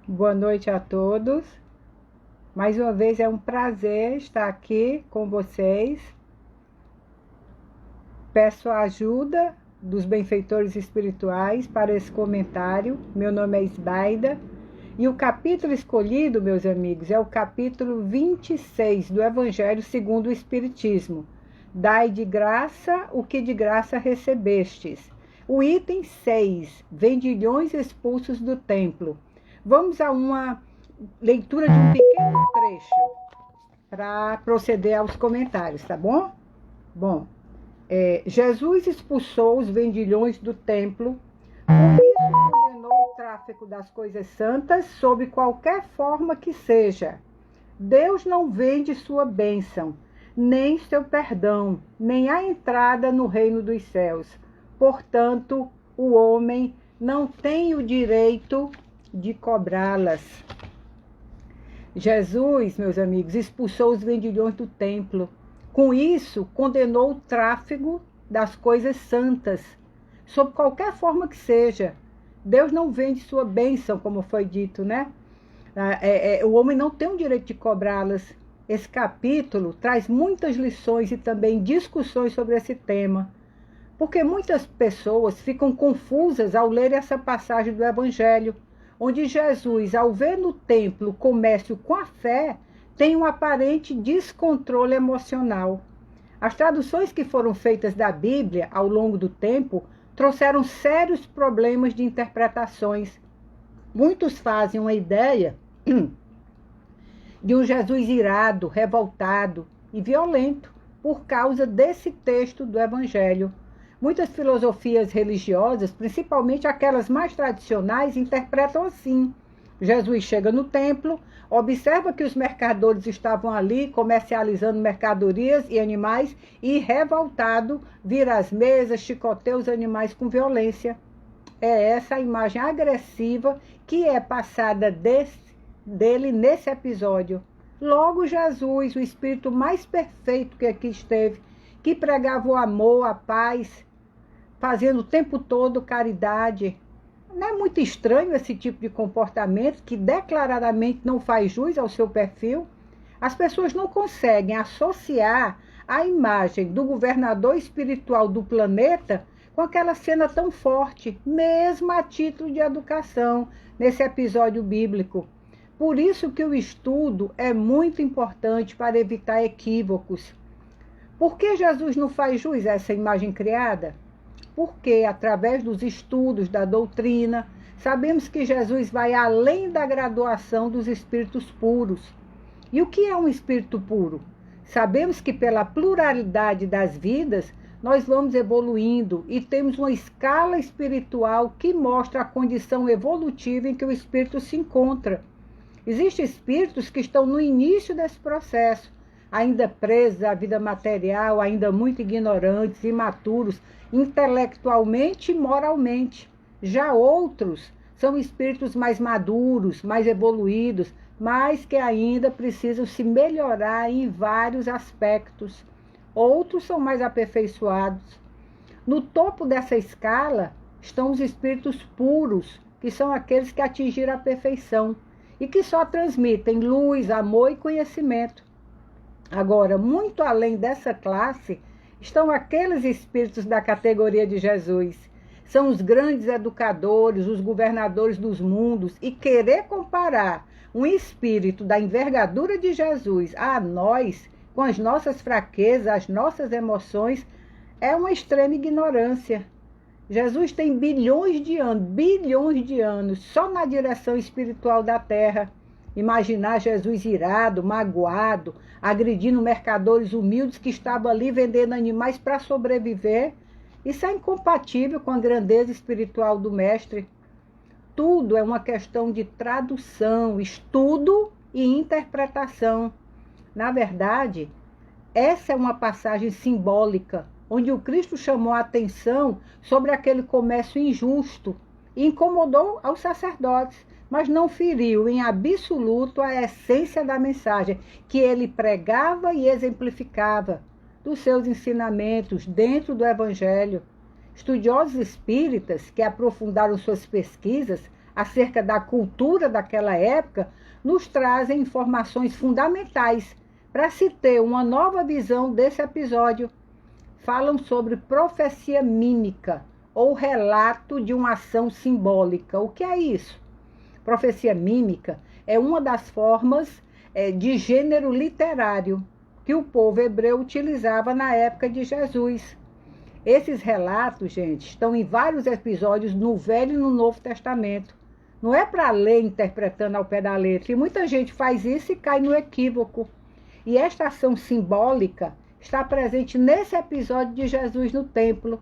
Boa noite a todos. Mais uma vez é um prazer estar aqui com vocês. Peço a ajuda dos benfeitores espirituais para esse comentário. Meu nome é Isbaida e o capítulo escolhido, meus amigos, é o capítulo 26 do Evangelho segundo o Espiritismo. Dai de graça o que de graça recebestes. O item 6, vendilhões expulsos do templo. Vamos a uma leitura de um pequeno trecho para proceder aos comentários, tá bom? Bom, Jesus expulsou os vendilhões do templo, por isso condenou o tráfico das coisas santas sob qualquer forma que seja. Deus não vende sua bênção, nem seu perdão, nem a entrada no reino dos céus. Portanto, o homem não tem o direito de cobrá-las. Jesus, meus amigos, expulsou os vendilhões do templo. Com isso, condenou o tráfego das coisas santas, sob qualquer forma que seja. Deus não vende sua bênção, como foi dito, né? O homem não tem o direito de cobrá-las. Esse capítulo traz muitas lições e também discussões sobre esse tema, porque muitas pessoas ficam confusas ao ler essa passagem do Evangelho, onde Jesus, ao ver no templo o comércio com a fé, tem um aparente descontrole emocional. As traduções que foram feitas da Bíblia ao longo do tempo trouxeram sérios problemas de interpretações. Muitos fazem uma ideia de um Jesus irado, revoltado e violento por causa desse texto do Evangelho. Muitas filosofias religiosas, principalmente aquelas mais tradicionais, interpretam assim. Jesus chega no templo, observa que os mercadores estavam ali comercializando mercadorias e animais e, revoltado, vira as mesas, chicoteia os animais com violência. É essa a imagem agressiva que é passada dele nesse episódio. Logo, Jesus, o espírito mais perfeito que aqui esteve, que pregava o amor, a paz, fazendo o tempo todo caridade. Não é muito estranho esse tipo de comportamento que declaradamente não faz jus ao seu perfil? As pessoas não conseguem associar a imagem do governador espiritual do planeta com aquela cena tão forte, mesmo a título de educação, nesse episódio bíblico. Por isso que o estudo é muito importante para evitar equívocos. Por que Jesus não faz jus a essa imagem criada? Porque, através dos estudos da doutrina, sabemos que Jesus vai além da graduação dos espíritos puros. E o que é um espírito puro? Sabemos que pela pluralidade das vidas, nós vamos evoluindo e temos uma escala espiritual que mostra a condição evolutiva em que o espírito se encontra. Existem espíritos que estão no início desse processo, ainda presos à vida material, ainda muito ignorantes, imaturos, intelectualmente e moralmente. Já outros são espíritos mais maduros, mais evoluídos, mas que ainda precisam se melhorar em vários aspectos. Outros são mais aperfeiçoados. No topo dessa escala estão os espíritos puros, que são aqueles que atingiram a perfeição e que só transmitem luz, amor e conhecimento. Agora, muito além dessa classe, estão aqueles espíritos da categoria de Jesus. São os grandes educadores, os governadores dos mundos, e querer comparar um espírito da envergadura de Jesus a nós, com as nossas fraquezas, as nossas emoções, é uma extrema ignorância. Jesus tem bilhões de anos, só na direção espiritual da Terra. Imaginar Jesus irado, magoado, agredindo mercadores humildes que estavam ali vendendo animais para sobreviver, isso é incompatível com a grandeza espiritual do Mestre. Tudo é uma questão de tradução, estudo e interpretação. Na verdade, essa é uma passagem simbólica, onde o Cristo chamou a atenção sobre aquele comércio injusto e incomodou aos sacerdotes, mas não feriu em absoluto a essência da mensagem que ele pregava e exemplificava dos seus ensinamentos dentro do Evangelho. Estudiosos espíritas que aprofundaram suas pesquisas acerca da cultura daquela época, nos trazem informações fundamentais para se ter uma nova visão desse episódio. Falam sobre profecia mímica, ou relato de uma ação simbólica. O que é isso? Profecia mímica é uma das formas de gênero literário que o povo hebreu utilizava na época de Jesus. Esses relatos, gente, estão em vários episódios no Velho e no Novo Testamento. Não é para ler interpretando ao pé da letra. E muita gente faz isso e cai no equívoco. E esta ação simbólica está presente nesse episódio de Jesus no templo.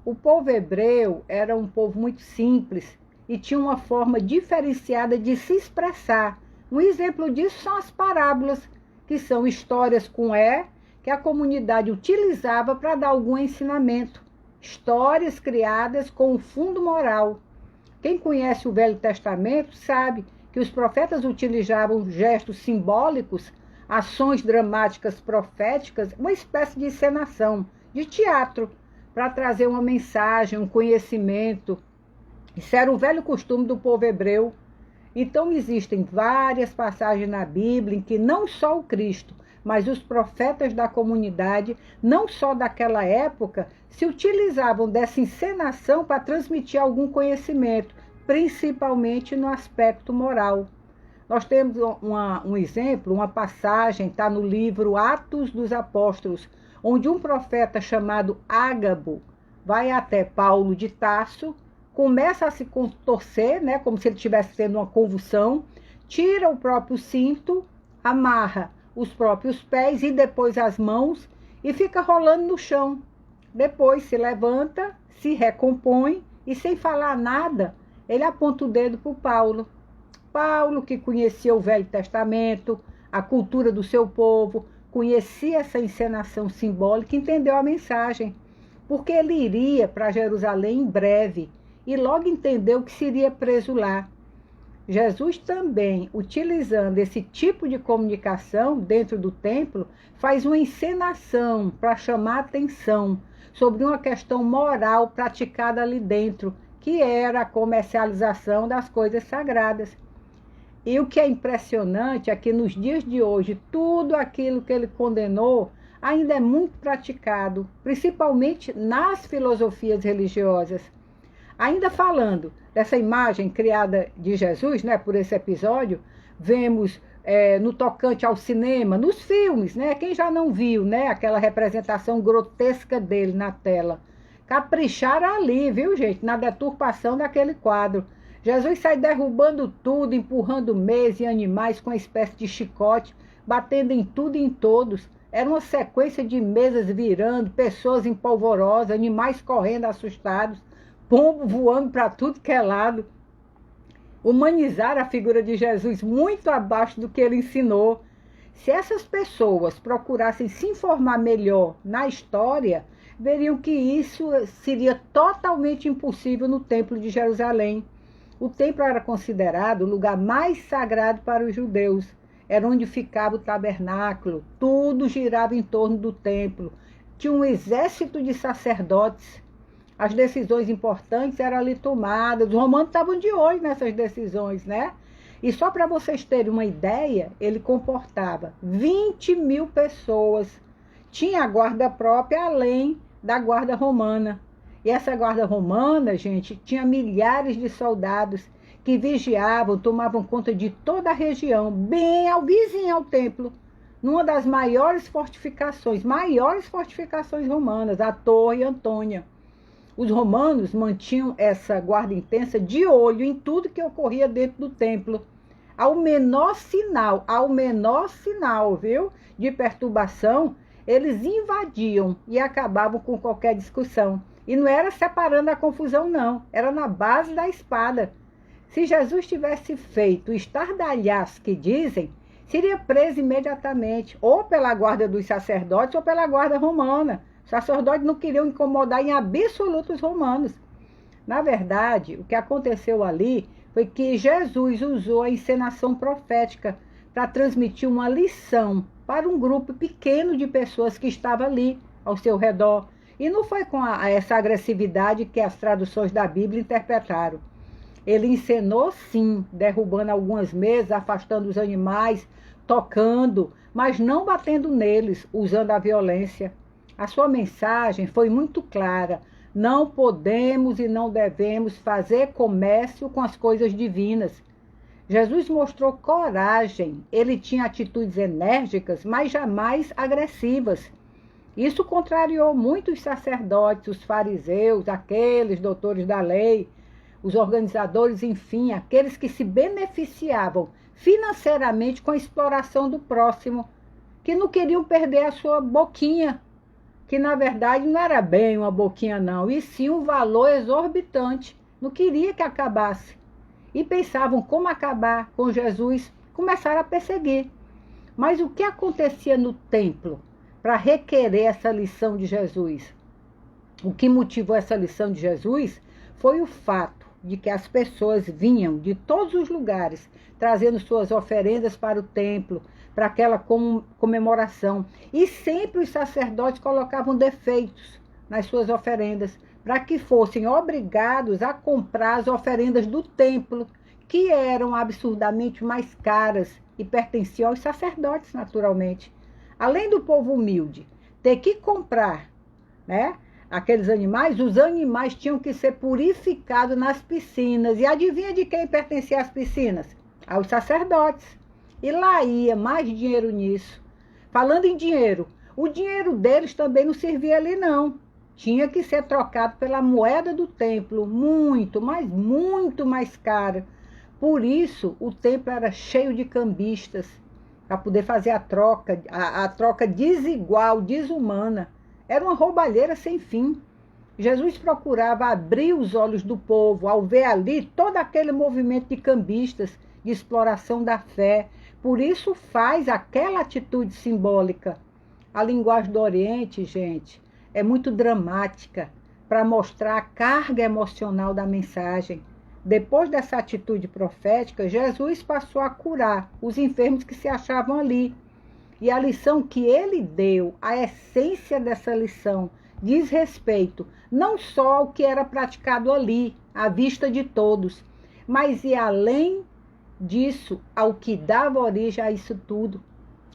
O povo hebreu era um povo muito simples e tinha uma forma diferenciada de se expressar. Um exemplo disso são as parábolas, que são histórias com que a comunidade utilizava para dar algum ensinamento. Histórias criadas com um fundo moral. Quem conhece o Velho Testamento sabe que os profetas utilizavam gestos simbólicos, ações dramáticas proféticas, uma espécie de encenação, de teatro, para trazer uma mensagem, um conhecimento. Isso era o velho costume do povo hebreu. Então existem várias passagens na Bíblia em que não só o Cristo, mas os profetas da comunidade, não só daquela época, se utilizavam dessa encenação para transmitir algum conhecimento, principalmente no aspecto moral. Nós temos um exemplo, uma passagem, está no livro Atos dos Apóstolos, onde um profeta chamado Ágabo vai até Paulo de Tarso, começa a se contorcer, né, como se ele estivesse tendo uma convulsão, tira o próprio cinto, amarra os próprios pés e depois as mãos e fica rolando no chão. Depois se levanta, se recompõe e, sem falar nada, ele aponta o dedo para o Paulo. Paulo, que conhecia o Velho Testamento, a cultura do seu povo, conhecia essa encenação simbólica, entendeu a mensagem, porque ele iria para Jerusalém em breve e logo entendeu que seria preso lá. Jesus também, utilizando esse tipo de comunicação dentro do templo, faz uma encenação para chamar atenção sobre uma questão moral praticada ali dentro, que era a comercialização das coisas sagradas. E o que é impressionante é que nos dias de hoje, tudo aquilo que ele condenou ainda é muito praticado, principalmente nas filosofias religiosas. Ainda falando dessa imagem criada de Jesus, né, por esse episódio, vemos no tocante ao cinema, nos filmes, né, quem já não viu, né, aquela representação grotesca dele na tela. Capricharam ali, viu, gente, na deturpação daquele quadro. Jesus sai derrubando tudo, empurrando mesas e animais com uma espécie de chicote, batendo em tudo e em todos. Era uma sequência de mesas virando, pessoas empolvorosas, animais correndo assustados, pombo voando para tudo que é lado. Humanizar a figura de Jesus muito abaixo do que ele ensinou. Se essas pessoas procurassem se informar melhor na história, veriam que isso seria totalmente impossível no Templo de Jerusalém. O templo era considerado o lugar mais sagrado para os judeus. Era onde ficava o tabernáculo. Tudo girava em torno do templo. Tinha um exército de sacerdotes. As decisões importantes eram ali tomadas. Os romanos estavam de olho nessas decisões, né? E só para vocês terem uma ideia, ele comportava 20.000 pessoas. Tinha a guarda própria, além da guarda romana. E essa guarda romana, gente, tinha milhares de soldados que vigiavam, tomavam conta de toda a região, bem ao vizinho ao templo, numa das maiores fortificações romanas, a Torre Antônia. Os romanos mantinham essa guarda intensa de olho em tudo que ocorria dentro do templo. Ao menor sinal, viu, de perturbação, eles invadiam e acabavam com qualquer discussão. E não era separando a confusão, não. Era na base da espada. Se Jesus tivesse feito o estardalhaço que dizem, seria preso imediatamente, ou pela guarda dos sacerdotes ou pela guarda romana. Os sacerdotes não queriam incomodar em absoluto os romanos. Na verdade, o que aconteceu ali foi que Jesus usou a encenação profética para transmitir uma lição para um grupo pequeno de pessoas que estava ali ao seu redor. E não foi com essa agressividade que as traduções da Bíblia interpretaram. Ele encenou sim, derrubando algumas mesas, afastando os animais, tocando, mas não batendo neles, usando a violência. A sua mensagem foi muito clara. Não podemos e não devemos fazer comércio com as coisas divinas. Jesus mostrou coragem. Ele tinha atitudes enérgicas, mas jamais agressivas. Isso contrariou muitos sacerdotes, os fariseus, aqueles doutores da lei, os organizadores, enfim, aqueles que se beneficiavam financeiramente com a exploração do próximo, que não queriam perder a sua boquinha, que na verdade não era bem uma boquinha não, e sim um valor exorbitante, não queria que acabasse. E pensavam como acabar com Jesus, começaram a perseguir. Mas o que acontecia no templo para requerer essa lição de Jesus? O que motivou essa lição de Jesus foi o fato de que as pessoas vinham de todos os lugares, trazendo suas oferendas para o templo, para aquela comemoração. E sempre os sacerdotes colocavam defeitos nas suas oferendas, para que fossem obrigados a comprar as oferendas do templo, que eram absurdamente mais caras e pertenciam aos sacerdotes, naturalmente. Além do povo humilde ter que comprar, né, aqueles animais, os animais tinham que ser purificados nas piscinas. E adivinha de quem pertencia às piscinas? Aos sacerdotes. E lá ia mais dinheiro nisso. Falando em dinheiro, o dinheiro deles também não servia ali não. Tinha que ser trocado pela moeda do templo, muito, mas muito mais cara. Por isso, o templo era cheio de cambistas, para poder fazer a troca desigual, desumana. Era uma roubalheira sem fim. Jesus procurava abrir os olhos do povo ao ver ali todo aquele movimento de cambistas, de exploração da fé. Por isso faz aquela atitude simbólica. A linguagem do Oriente, gente, é muito dramática para mostrar a carga emocional da mensagem. Depois dessa atitude profética, Jesus passou a curar os enfermos que se achavam ali. E a lição que ele deu, a essência dessa lição, diz respeito não só ao que era praticado ali, à vista de todos, mas e além disso, ao que dava origem a isso tudo.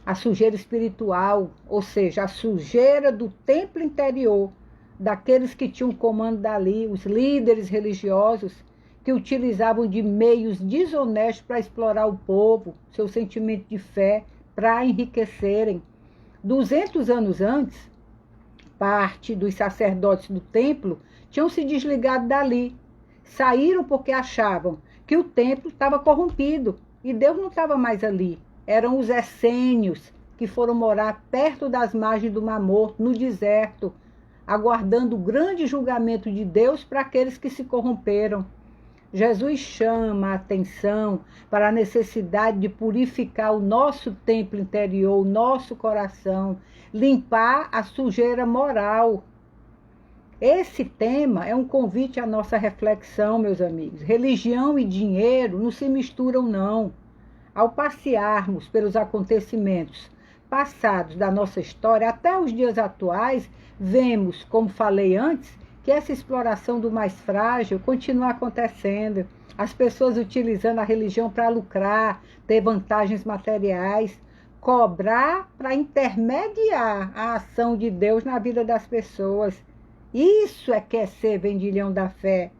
A sujeira espiritual, ou seja, a sujeira do templo interior, daqueles que tinham comando dali, os líderes religiosos, que utilizavam de meios desonestos para explorar o povo, seu sentimento de fé, para enriquecerem. 200 anos antes, parte dos sacerdotes do templo tinham se desligado dali. Saíram porque achavam que o templo estava corrompido e Deus não estava mais ali. Eram os essênios que foram morar perto das margens do Mar Morto, no deserto, aguardando o grande julgamento de Deus para aqueles que se corromperam. Jesus chama a atenção para a necessidade de purificar o nosso templo interior, o nosso coração, limpar a sujeira moral. Esse tema é um convite à nossa reflexão, meus amigos. Religião e dinheiro não se misturam, não. Ao passearmos pelos acontecimentos passados da nossa história até os dias atuais, vemos, como falei antes, que essa exploração do mais frágil continua acontecendo. As pessoas utilizando a religião para lucrar, ter vantagens materiais, cobrar para intermediar a ação de Deus na vida das pessoas. Isso é que é ser vendilhão da fé.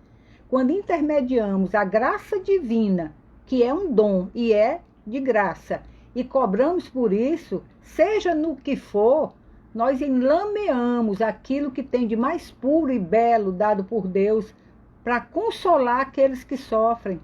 Quando intermediamos a graça divina, que é um dom e é de graça, e cobramos por isso, seja no que for, nós enlameamos aquilo que tem de mais puro e belo dado por Deus para consolar aqueles que sofrem.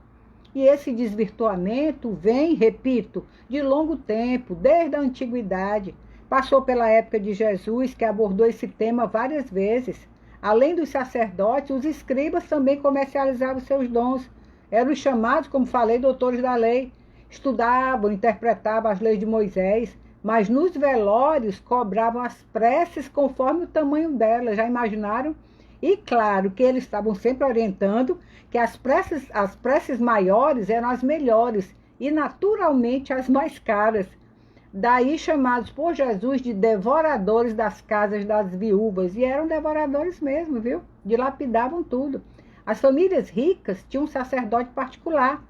E esse desvirtuamento vem, repito, de longo tempo, desde a antiguidade. Passou pela época de Jesus, que abordou esse tema várias vezes. Além dos sacerdotes, os escribas também comercializavam seus dons. Eram os chamados, como falei, doutores da lei. Estudavam, interpretavam as leis de Moisés, mas nos velórios cobravam as preces conforme o tamanho delas, já imaginaram? E claro que eles estavam sempre orientando que as preces maiores eram as melhores e naturalmente as mais caras. Daí chamados por Jesus de devoradores das casas das viúvas. E eram devoradores mesmo, viu? Dilapidavam tudo. As famílias ricas tinham um sacerdote particular.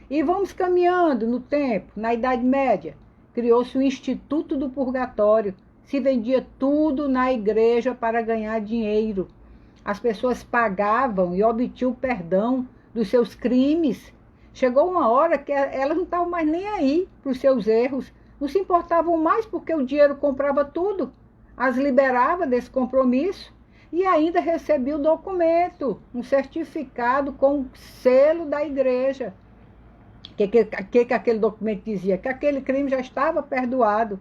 E vamos caminhando no tempo, na Idade Média. Criou-se o Instituto do Purgatório. Se vendia tudo na igreja para ganhar dinheiro. As pessoas pagavam e obtinham perdão dos seus crimes. Chegou uma hora que elas não estavam mais nem aí para os seus erros. Não se importavam mais porque o dinheiro comprava tudo. As liberava desse compromisso e ainda recebia o documento, um certificado com o selo da igreja. Que aquele documento dizia? Que aquele crime já estava perdoado.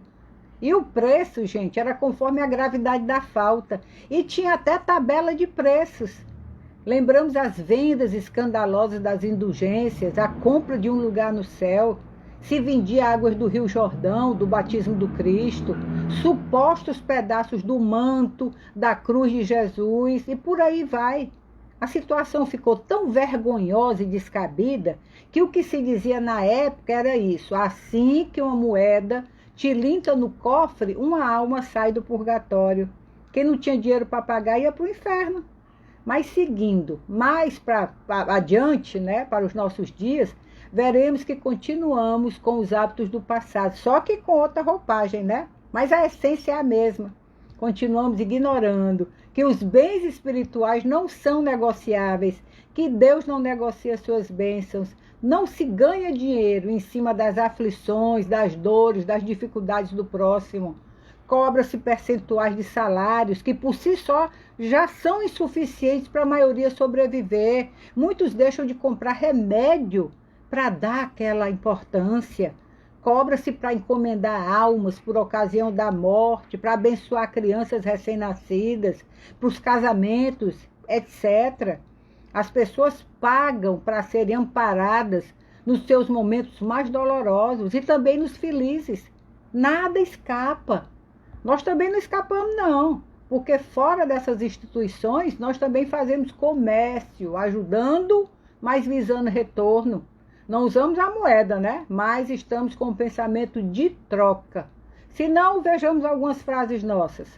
E o preço, gente, era conforme a gravidade da falta. E tinha até tabela de preços. Lembramos as vendas escandalosas das indulgências, a compra de um lugar no céu. Se vendia águas do Rio Jordão, do batismo do Cristo, supostos pedaços do manto, da cruz de Jesus, e por aí vai. A situação ficou tão vergonhosa e descabida que o que se dizia na época era isso: assim que uma moeda tilinta no cofre, uma alma sai do purgatório. Quem não tinha dinheiro para pagar ia para o inferno. Mas seguindo mais para adiante, né, para os nossos dias, veremos que continuamos com os hábitos do passado, só que com outra roupagem, né? Mas a essência é a mesma. Continuamos ignorando que os bens espirituais não são negociáveis, que Deus não negocia suas bênçãos, não se ganha dinheiro em cima das aflições, das dores, das dificuldades do próximo. Cobra-se percentuais de salários que por si só já são insuficientes para a maioria sobreviver. Muitos deixam de comprar remédio para dar aquela importância. Cobra-se para encomendar almas por ocasião da morte, para abençoar crianças recém-nascidas, para os casamentos, etc. As pessoas pagam para serem amparadas nos seus momentos mais dolorosos e também nos felizes. Nada escapa. Nós também não escapamos, não, porque fora dessas instituições nós também fazemos comércio, ajudando, mas visando retorno. Não usamos a moeda, né? Mas estamos com o pensamento de troca. Se não, vejamos algumas frases nossas.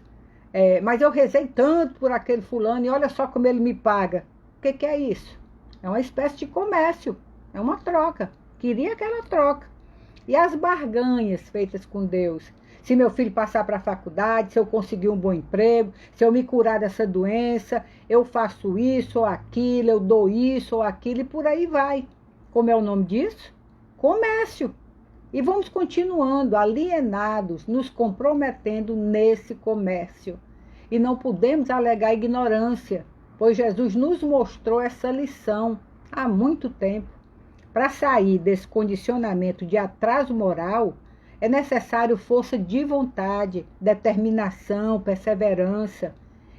Mas eu rezei tanto por aquele fulano e olha só como ele me paga. O que é isso? É uma espécie de comércio, é uma troca. Queria aquela troca. E as barganhas feitas com Deus? Se meu filho passar para a faculdade, se eu conseguir um bom emprego, se eu me curar dessa doença, eu faço isso ou aquilo, eu dou isso ou aquilo e por aí vai. Como é o nome disso? Comércio. E vamos continuando alienados, nos comprometendo nesse comércio. E não podemos alegar ignorância, pois Jesus nos mostrou essa lição há muito tempo. Para sair desse condicionamento de atraso moral, é necessário força de vontade, determinação, perseverança,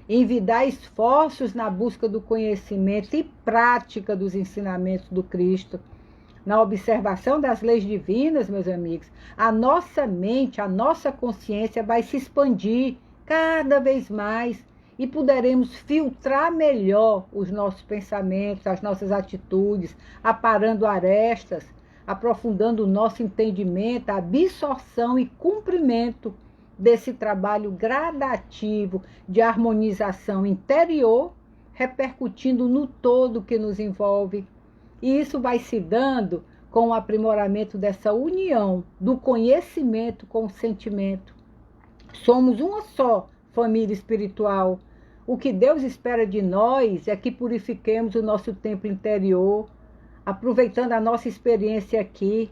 envidar esforços na busca do conhecimento e prática dos ensinamentos do Cristo. Na observação das leis divinas, meus amigos, a nossa mente, a nossa consciência vai se expandir cada vez mais e poderemos filtrar melhor os nossos pensamentos, as nossas atitudes, aparando arestas, aprofundando o nosso entendimento, a absorção e cumprimento desse trabalho gradativo de harmonização interior, repercutindo no todo que nos envolve. E isso vai se dando com o aprimoramento dessa união do conhecimento com o sentimento. Somos uma só família espiritual. O que Deus espera de nós é que purifiquemos o nosso templo interior, aproveitando a nossa experiência aqui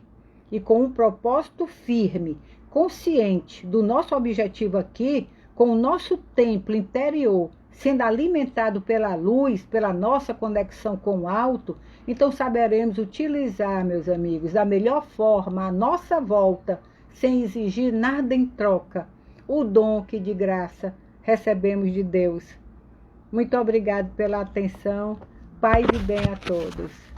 e com um propósito firme, consciente do nosso objetivo aqui, com o nosso templo interior sendo alimentado pela luz, pela nossa conexão com o alto, então saberemos utilizar, meus amigos, da melhor forma a nossa volta, sem exigir nada em troca, o dom que de graça recebemos de Deus. Muito obrigado pela atenção. Paz e bem a todos.